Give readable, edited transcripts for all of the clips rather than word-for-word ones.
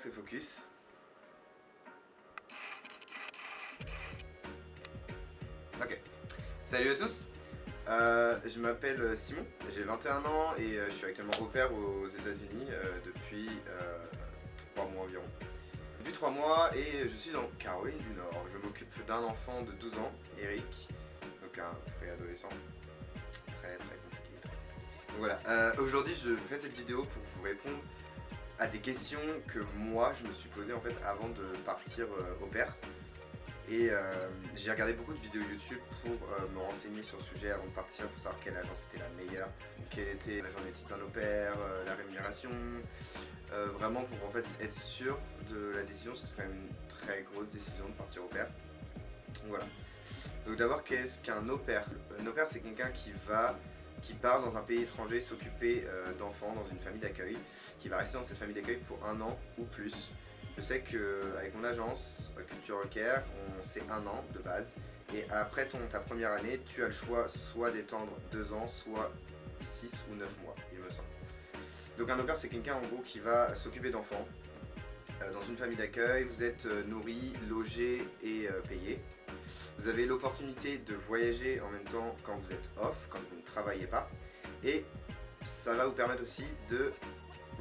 c'est focus. Ok, salut à tous, je m'appelle Simon, j'ai 21 ans et je suis actuellement au pair aux États-Unis depuis 3 mois environ. Depuis 3 mois et je suis en Caroline du Nord. Je m'occupe d'un enfant de 12 ans, Eric, donc un préadolescent. Très compliqué, très compliqué. Donc voilà, aujourd'hui je fais cette vidéo pour vous répondre à des questions que moi je me suis posées en fait avant de partir au pair. Et j'ai regardé beaucoup de vidéos YouTube pour me renseigner sur le sujet avant de partir, pour savoir quelle agence était la meilleure, quelle était la journée type d'un au pair, la rémunération, vraiment pour en fait être sûr de la décision, parce que c'est quand même une très grosse décision de partir au pair. Donc voilà. Donc d'abord, qu'est-ce qu'un au pair? Un au pair, c'est quelqu'un qui part dans un pays étranger s'occuper d'enfants dans une famille d'accueil, qui va rester dans cette famille d'accueil pour 1 an ou plus. Je sais qu'avec mon agence Cultural Care, c'est 1 an de base, et après ta première année, tu as le choix soit d'étendre 2 ans, soit 6 ou 9 mois, il me semble. Donc un au pair, c'est quelqu'un en gros qui va s'occuper d'enfants dans une famille d'accueil. Vous êtes nourri, logé et payé. Vous avez l'opportunité de voyager en même temps quand vous êtes off, quand vous ne travaillez pas, et ça va vous permettre aussi de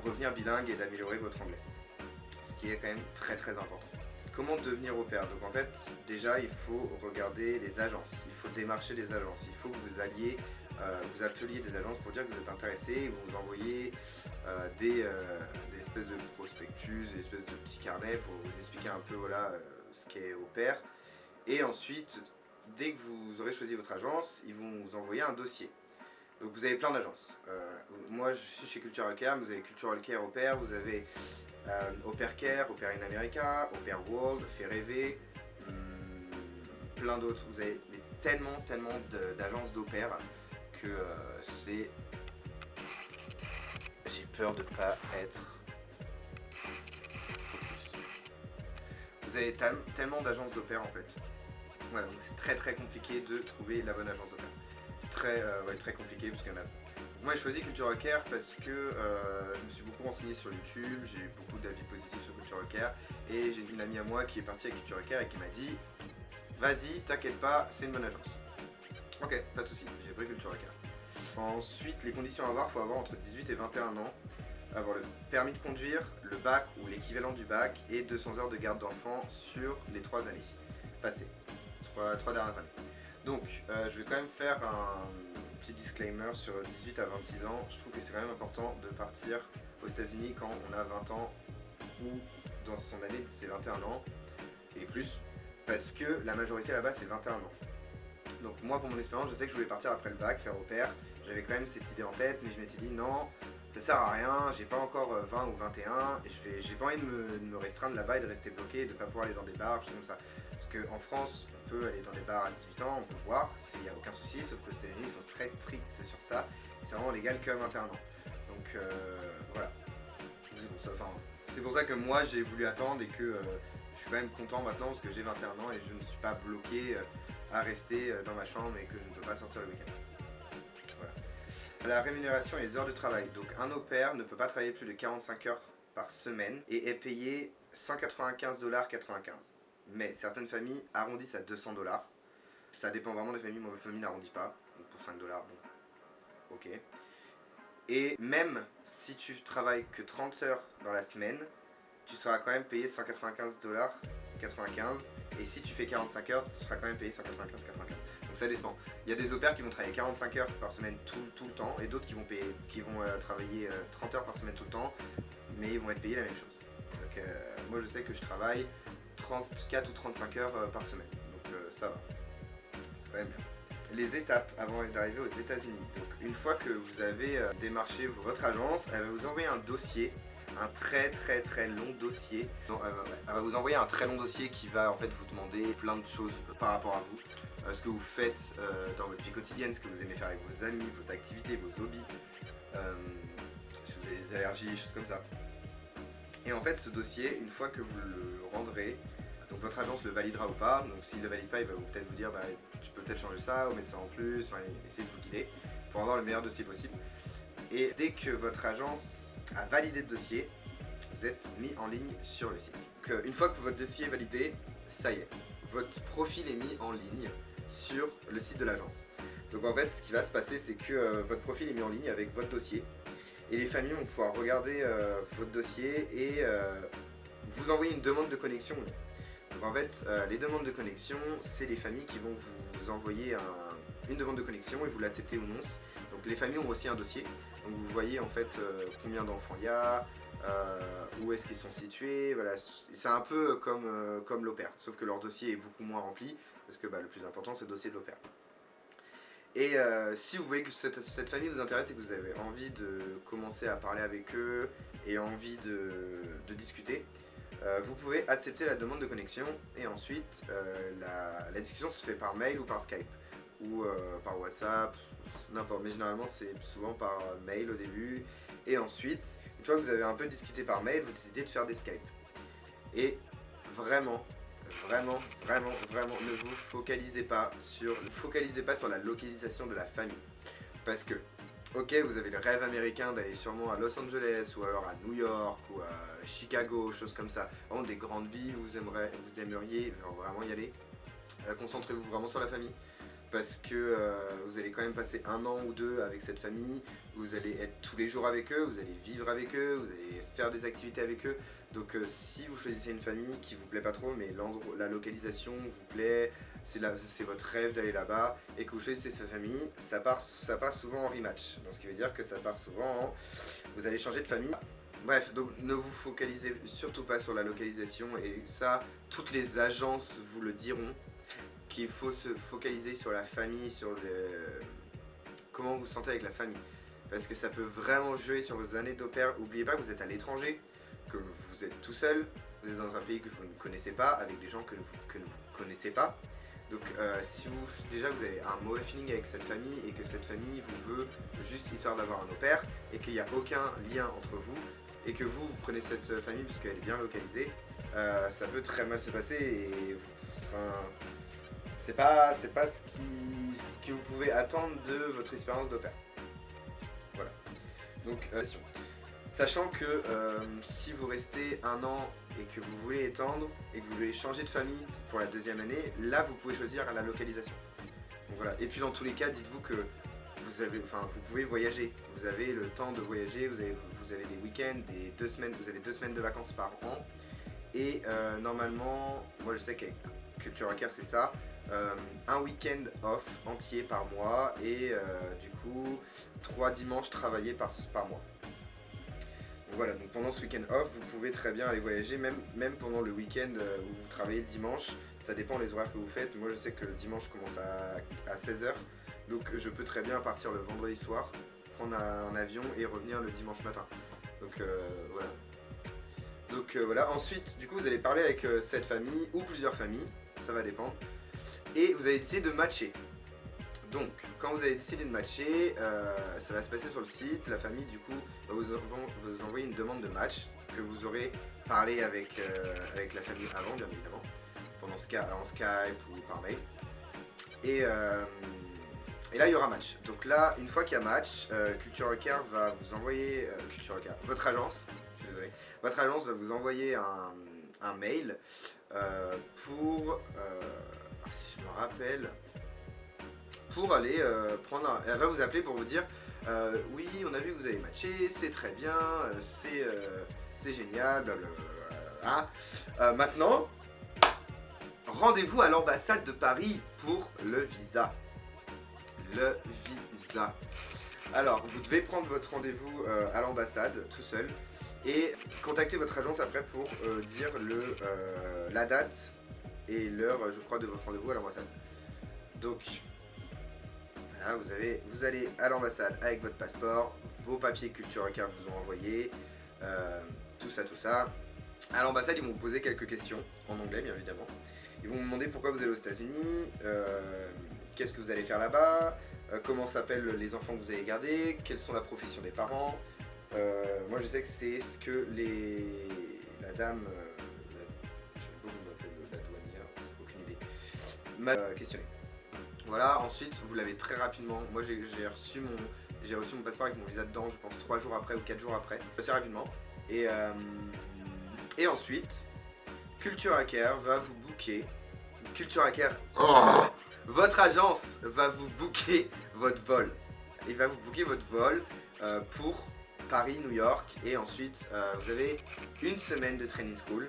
revenir bilingue et d'améliorer votre anglais, ce qui est quand même très important. Comment devenir au pair? Donc en fait, déjà il faut regarder les agences, il faut démarcher des agences, il faut que vous alliez, vous appeliez des agences pour dire que vous êtes intéressé, vous envoyez des espèces de prospectus, des espèces de petits carnets pour vous expliquer un peu voilà, ce qu'est au pair. Et ensuite, dès que vous aurez choisi votre agence, ils vont vous envoyer un dossier. Donc vous avez plein d'agences. Moi je suis chez Cultural Care, vous avez Cultural Care au pair, vous avez Au Pair Care, Au Pair in America, Au Pair World, Fait Rêver, plein d'autres. Vous avez tellement d'agences d'au pair que c'est... J'ai peur de pas être focus. Vous avez tellement d'agences d'au pair en fait. Voilà, donc c'est très compliqué de trouver la bonne agence d'au pair. Très compliqué parce qu'il y en a. Moi j'ai choisi Cultural Care parce que je me suis beaucoup renseigné sur YouTube, j'ai eu beaucoup d'avis positifs sur Cultural Care, et j'ai une amie à moi qui est partie avec Cultural Care et qui m'a dit vas-y, t'inquiète pas, c'est une bonne agence. Ok, pas de soucis, j'ai pris Cultural Care. Ensuite, les conditions à avoir, il faut avoir entre 18 et 21 ans, avoir le permis de conduire, le bac ou l'équivalent du bac, et 200 heures de garde d'enfant sur les 3 années passées, 3 dernières années. Donc, je vais quand même faire un petit disclaimer sur 18 à 26 ans. Je trouve que c'est quand même important de partir aux États-Unis quand on a 20 ans ou dans son année de ses 21 ans et plus, parce que la majorité là-bas c'est 21 ans. Donc moi pour mon expérience, je sais que je voulais partir après le bac, faire au pair. J'avais quand même cette idée en tête, mais je m'étais dit non, ça sert à rien, j'ai pas encore 20 ou 21 et j'ai pas envie de me restreindre là-bas et de rester bloqué et de pas pouvoir aller dans des bars, choses comme ça. Parce qu'en France, on peut aller dans des bars à 18 ans, on peut boire, il n'y a aucun souci, sauf que les États-Unis sont très stricts sur ça, c'est vraiment légal qu'à 21 ans. Donc voilà, c'est pour ça que moi j'ai voulu attendre et que je suis quand même content maintenant parce que j'ai 21 ans et je ne suis pas bloqué à rester dans ma chambre et que je ne peux pas sortir le week-end. Voilà. La rémunération et les heures de travail. Donc un au pair ne peut pas travailler plus de 45 heures par semaine et est payé 195,95 $. Mais certaines familles arrondissent à 200 $. Ça dépend vraiment des familles, moi ma famille n'arrondit pas, donc pour 5 $, bon, ok. Et même si tu travailles que 30 heures dans la semaine, tu seras quand même payé 195,95 $. Et si tu fais 45 heures, tu seras quand même payé 195,95 $. Donc ça dépend. Il y a des au pairs qui vont travailler 45 heures par semaine tout le temps, et d'autres qui vont travailler 30 heures par semaine tout le temps, mais ils vont être payés la même chose. Donc moi je sais que je travaille 34 ou 35 heures par semaine, donc ça va. C'est quand même bien. Les étapes avant d'arriver aux États-Unis. Donc une fois que vous avez démarché votre agence, elle va vous envoyer un dossier, un très long dossier. Non, elle va vous envoyer un très long dossier qui va en fait vous demander plein de choses par rapport à vous, ce que vous faites dans votre vie quotidienne, ce que vous aimez faire avec vos amis, vos activités, vos hobbies, si vous avez des allergies, choses comme ça. Et en fait ce dossier, une fois que vous le rendrez, donc votre agence le validera ou pas. Donc s'il ne le valide pas, il va peut-être vous dire bah, tu peux peut-être changer ça ou mettre ça en plus, enfin, essayer de vous guider pour avoir le meilleur dossier possible. Et dès que votre agence a validé le dossier, vous êtes mis en ligne sur le site. Donc, une fois que votre dossier est validé, ça y est, votre profil est mis en ligne sur le site de l'agence. Donc en fait, ce qui va se passer, c'est que votre profil est mis en ligne avec votre dossier et les familles vont pouvoir regarder votre dossier et vous envoyer une demande de connexion. Donc en fait, les demandes de connexion, c'est les familles qui vont vous envoyer une demande de connexion et vous l'acceptez ou non. Donc les familles ont aussi un dossier. Donc vous voyez en fait combien d'enfants il y a, où est-ce qu'ils sont situés. Voilà. C'est un peu comme l'au pair, sauf que leur dossier est beaucoup moins rempli parce que le plus important c'est le dossier de l'au pair. Et si vous voyez que cette famille vous intéresse et que vous avez envie de commencer à parler avec eux et envie de discuter, vous pouvez accepter la demande de connexion et ensuite la discussion se fait par mail ou par Skype ou par WhatsApp, n'importe, mais généralement c'est souvent par mail au début et ensuite, une fois que vous avez un peu discuté par mail, vous décidez de faire des Skype. Et vraiment, ne vous focalisez pas sur la localisation de la famille. Parce que, ok, vous avez le rêve américain d'aller sûrement à Los Angeles ou alors à New York ou à Chicago, choses comme ça. Vraiment des grandes villes où vous aimeriez vraiment y aller. Concentrez-vous vraiment sur la famille. Parce que vous allez quand même passer 1 an ou 2 avec cette famille, vous allez être tous les jours avec eux, vous allez vivre avec eux, vous allez faire des activités avec eux. Donc si vous choisissez une famille qui vous plaît pas trop, mais la localisation vous plaît, c'est votre rêve d'aller là-bas, et que vous choisissez cette famille, ça part souvent en rematch. Donc ce qui veut dire que ça part souvent en... vous allez changer de famille. Bref, donc ne vous focalisez surtout pas sur la localisation, et ça, toutes les agences vous le diront. Qu'il faut se focaliser sur la famille, sur comment vous vous sentez avec la famille. Parce que ça peut vraiment jouer sur vos années d'au pair. N'oubliez pas que vous êtes à l'étranger, que vous êtes tout seul, vous êtes dans un pays que vous ne connaissez pas, avec des gens que vous ne connaissez pas. Donc si déjà vous avez un mauvais feeling avec cette famille et que cette famille vous veut juste histoire d'avoir un au pair et qu'il n'y a aucun lien entre vous et que vous prenez cette famille parce qu'elle est bien localisée, ça peut très mal se passer et c'est pas ce que vous pouvez attendre de votre expérience d'au pair. Voilà. Donc, sachant que si vous restez 1 an et que vous voulez étendre et que vous voulez changer de famille pour la 2e année, là vous pouvez choisir la localisation. Donc voilà. Et puis dans tous les cas, dites-vous que vous pouvez voyager. Vous avez le temps de voyager. Vous avez des week-ends, vous avez 2 semaines de vacances par an. Et normalement, moi je sais qu'avec Culture Hacker c'est ça. Un week-end off entier par mois et du coup 3 dimanches travaillés par mois. Donc voilà, donc pendant ce week-end off vous pouvez très bien aller voyager, même pendant le week-end où vous travaillez le dimanche, ça dépend les horaires que vous faites. Moi je sais que le dimanche commence à 16h, donc je peux très bien partir le vendredi soir, prendre un avion et revenir le dimanche matin. Donc voilà. Donc voilà, ensuite du coup vous allez parler avec cette famille ou plusieurs familles, ça va dépendre. Et vous allez décider de matcher. Donc, quand vous allez décider de matcher, ça va se passer sur le site. La famille, du coup, va vous envoyer une demande de match que vous aurez parlé avec la famille avant, bien évidemment, en Skype ou par mail. Et là, il y aura match. Donc là, une fois qu'il y a match, Culture Hacker va vous envoyer... votre agence, je suis désolé, votre agence va vous envoyer un mail pour... si je me rappelle, pour aller elle va vous appeler pour vous dire oui, on a vu que vous avez matché, c'est très bien, c'est génial, blablabla. Maintenant, rendez-vous à l'ambassade de Paris pour le visa. Le visa. Alors, vous devez prendre votre rendez-vous à l'ambassade tout seul et contacter votre agence après pour dire la date et l'heure, je crois, de votre rendez-vous à l'ambassade. Donc, voilà, vous allez à l'ambassade avec votre passeport, vos papiers Culture Hacker vous ont envoyé, tout ça. À l'ambassade, ils vont vous poser quelques questions, en anglais bien évidemment. Ils vont vous demander pourquoi vous allez aux États-Unis, qu'est-ce que vous allez faire là-bas, comment s'appellent les enfants que vous allez garder, quelles sont la profession des parents. Moi je sais que c'est ce que la dame... m'a questionné. Voilà, ensuite vous l'avez très rapidement. Moi j'ai reçu mon passeport avec mon visa dedans, je pense 3 jours après ou 4 jours après, assez rapidement. Et Et ensuite, Culture Hacker va vous booker. Culture Hacker, votre agence va vous booker votre vol. Il va vous booker votre vol pour Paris, New York. Et ensuite, vous avez une semaine de training school.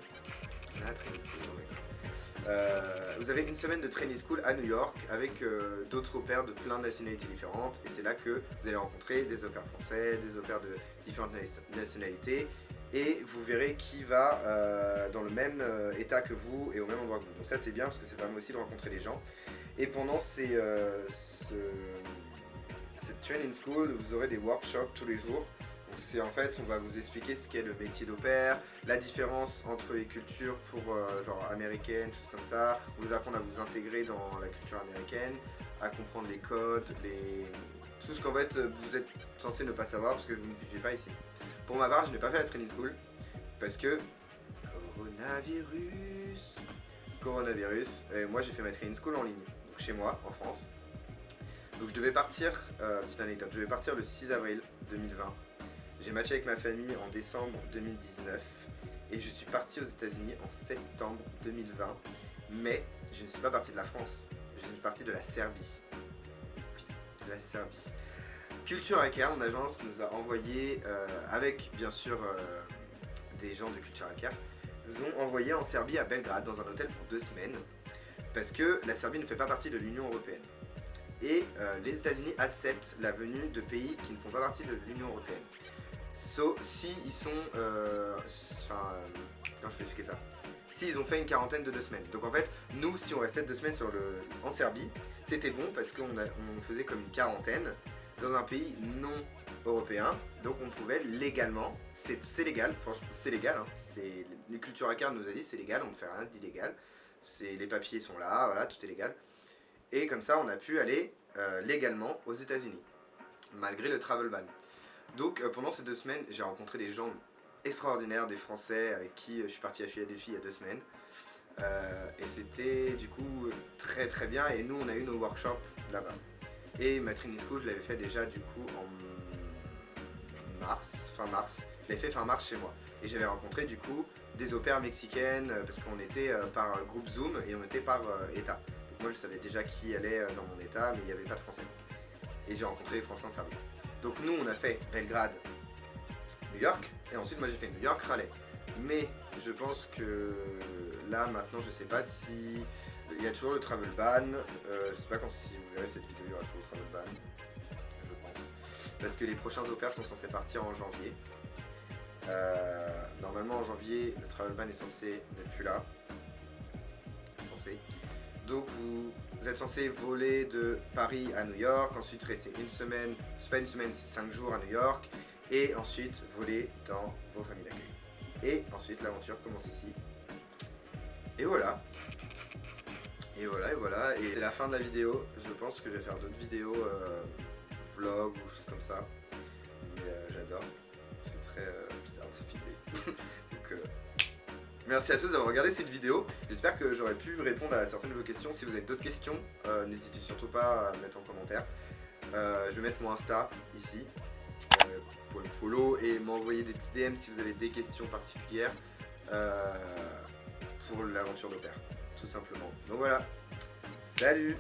Vous avez une semaine de training school à New York avec d'autres au pairs de plein de nationalités différentes. Et c'est là que vous allez rencontrer des au pairs français, des au pairs de différentes nationalités. Et vous verrez qui va dans le même état que vous et au même endroit que vous. Donc ça c'est bien parce que ça permet aussi de rencontrer les gens. Et pendant cette training school, vous aurez des workshops tous les jours. Donc c'est en fait, on va vous expliquer ce qu'est le métier d'au pair, la différence entre les cultures pour genre américaines, choses comme ça. On vous apprendre à vous intégrer dans la culture américaine, à comprendre les codes, tout ce qu'en fait vous êtes censé ne pas savoir parce que vous ne vivez pas ici. Pour ma part, je n'ai pas fait la training school parce que coronavirus, et moi j'ai fait ma training school en ligne, donc chez moi en France. Donc je devais partir, petite anecdote, je devais partir le 6 avril 2020. J'ai matché avec ma famille en décembre 2019 et je suis parti aux États-Unis en septembre 2020. Mais je ne suis pas parti de la France, je suis parti de la Serbie. Oui, de la Serbie. Culture Hacker, mon agence, nous a envoyé, avec bien sûr des gens de Culture Hacker, nous ont envoyé en Serbie à Belgrade dans un hôtel pour 2 semaines parce que la Serbie ne fait pas partie de l'Union Européenne. Et les États-Unis acceptent la venue de pays qui ne font pas partie de l'Union Européenne. Si ils sont, comment je peux expliquer ça? Si ils ont fait une quarantaine de 2 semaines. Donc en fait, nous, si on restait 2 semaines en Serbie, c'était bon parce qu'on faisait comme une quarantaine dans un pays non européen. Donc on pouvait légalement, c'est légal, franchement c'est légal. Hein, les Culture Hacker nous a dit c'est légal, on ne fait rien d'illégal. Les papiers sont là, voilà, tout est légal. Et comme ça, on a pu aller légalement aux États-Unis, malgré le travel ban. Donc pendant ces 2 semaines, j'ai rencontré des gens extraordinaires, des Français avec qui je suis parti à Philadelphie il y a 2 semaines. Et c'était du coup très très bien. Et nous, on a eu nos workshops là-bas. Et ma training school, je l'avais fait déjà du coup en fin mars. Je l'avais fait fin mars chez moi. Et j'avais rencontré du coup des au pairs mexicaines parce qu'on était par groupe Zoom et on était par état. Donc moi je savais déjà qui allait dans mon état, mais il n'y avait pas de français. Et j'ai rencontré les Français en Serbie. Donc nous on a fait Belgrade, New York, et ensuite moi j'ai fait New York, Raleigh. Mais je pense que là maintenant je sais pas si il y a toujours le travel ban. Je sais pas quand, si vous verrez cette vidéo, il y aura toujours le travel ban, je pense. Parce que les prochains au pairs sont censés partir en janvier. Normalement en janvier le travel ban est censé n'être plus là. Donc vous êtes censé voler de Paris à New York, ensuite rester une semaine, c'est pas une semaine, c'est 5 jours à New York, et ensuite voler dans vos familles d'accueil. Et ensuite l'aventure commence ici. Et voilà. Et voilà, et voilà. Et c'est la fin de la vidéo. Je pense que je vais faire d'autres vidéos, vlog ou choses comme ça. Mais j'adore. C'est très bizarre de se filmer. Donc merci à tous d'avoir regardé cette vidéo. J'espère que j'aurais pu répondre à certaines de vos questions. Si vous avez d'autres questions, n'hésitez surtout pas à mettre en commentaire. Je vais mettre mon Insta ici. Vous pouvez me follow et m'envoyer des petits DM si vous avez des questions particulières pour l'aventure d'au pair, tout simplement. Donc voilà, salut!